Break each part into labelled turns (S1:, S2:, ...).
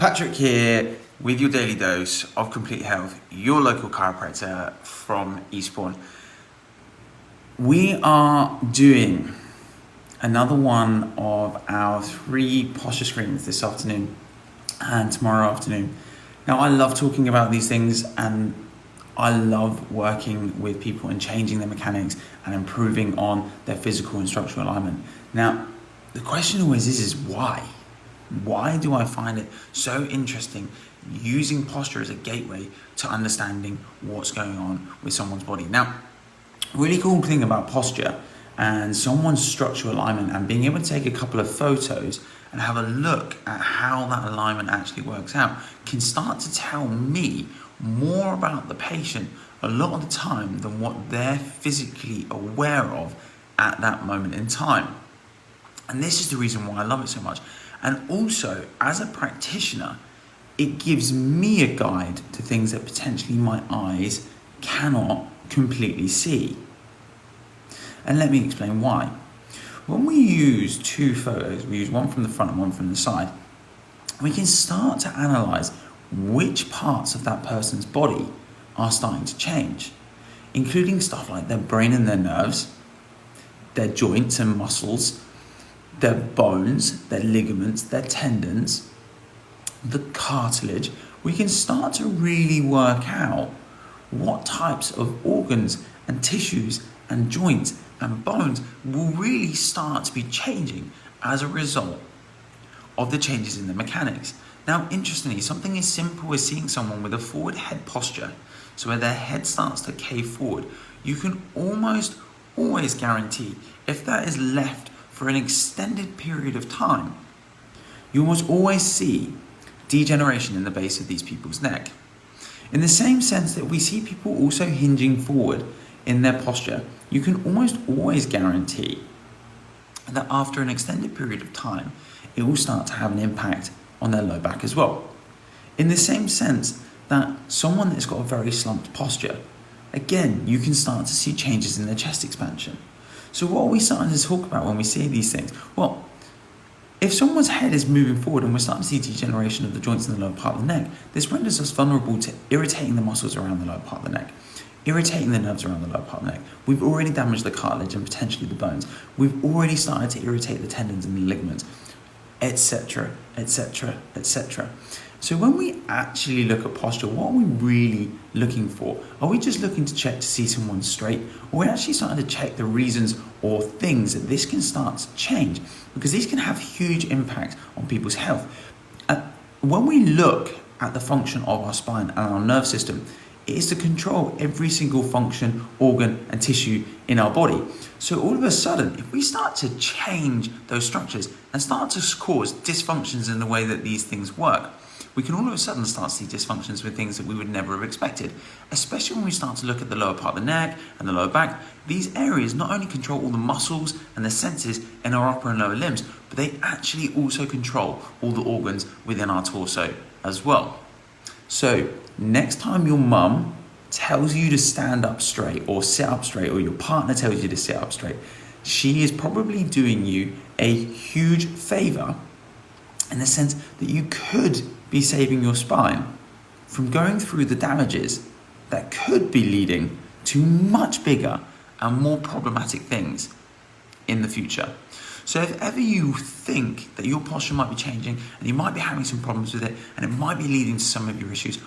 S1: Patrick here with your daily dose of complete health, your local chiropractor from Eastbourne. We are doing another one of our 3 posture screenings this afternoon and tomorrow afternoon. Now, I love talking about these things and I love working with people and changing their mechanics and improving on their physical and structural alignment. Now, the question always is why? Why do I find it so interesting using posture as a gateway to understanding what's going on with someone's body? Now, really cool thing about posture and someone's structural alignment and being able to take a couple of photos and have a look at how that alignment actually works out can start to tell me more about the patient a lot of the time than what they're physically aware of at that moment in time. And this is the reason why I love it so much. And also, as a practitioner, it gives me a guide to things that potentially my eyes cannot completely see. And let me explain why. When we use 2 photos, we use one from the front and one from the side, we can start to analyze which parts of that person's body are starting to change, including stuff like their brain and their nerves, their joints and muscles, their bones, their ligaments, their tendons, the cartilage. We can start to really work out what types of organs and tissues and joints and bones will really start to be changing as a result of the changes in the mechanics. Now, interestingly, something as simple as seeing someone with a forward head posture, so where their head starts to cave forward, you can almost always guarantee if that is left for an extended period of time, you almost always see degeneration in the base of these people's neck. In the same sense that we see people also hinging forward in their posture, you can almost always guarantee that after an extended period of time, it will start to have an impact on their low back as well. In the same sense that someone that's got a very slumped posture, again, you can start to see changes in their chest expansion. So what are we starting to talk about when we see these things? Well, if someone's head is moving forward and we're starting to see degeneration of the joints in the lower part of the neck, this renders us vulnerable to irritating the muscles around the lower part of the neck, irritating the nerves around the lower part of the neck. We've already damaged the cartilage and potentially the bones. We've already started to irritate the tendons and the ligaments, etc., etc., etc. So when we actually look at posture, what are we really looking for? Are we just looking to check to see someone straight? Or are we actually starting to check the reasons or things that this can start to change? Because these can have huge impact on people's health. When we look at the function of our spine and our nerve system, it is to control every single function, organ and tissue in our body. So all of a sudden, if we start to change those structures and start to cause dysfunctions in the way that these things work, we can all of a sudden start to see dysfunctions with things that we would never have expected, especially when we start to look at the lower part of the neck and the lower back. These areas not only control all the muscles and the senses in our upper and lower limbs, but they actually also control all the organs within our torso as well. So next time your mum tells you to stand up straight or sit up straight, or your partner tells you to sit up straight, she is probably doing you a huge favor in the sense that you could be saving your spine from going through the damages that could be leading to much bigger and more problematic things in the future. So if ever you think that your posture might be changing and you might be having some problems with it and it might be leading to some of your issues,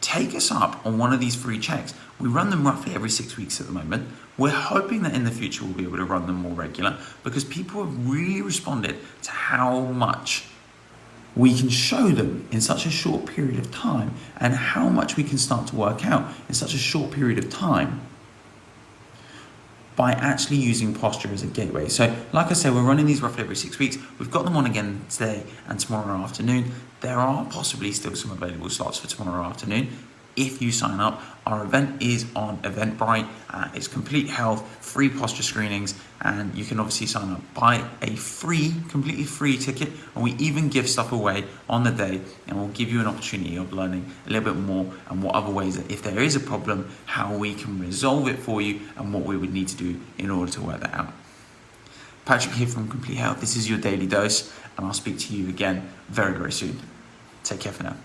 S1: take us up on one of these free checks. We run them roughly every 6 weeks at the moment. We're hoping that in the future we'll be able to run them more regular because people have really responded to how much we can show them in such a short period of time and how much we can start to work out in such a short period of time by actually using posture as a gateway. So like I said, we're running these roughly every 6 weeks. We've got them on again today and tomorrow afternoon. There are possibly still some available slots for tomorrow afternoon. If you sign up, our event is on Eventbrite. It's complete health, free posture screenings, and you can obviously sign up, buy a completely free ticket, and we even give stuff away on the day, and we'll give you an opportunity of learning a little bit more and what other ways that if there is a problem, how we can resolve it for you and what we would need to do in order to work that out. Patrick here from Complete Health. This is your daily dose, and I'll speak to you again very, very soon. Take care for now.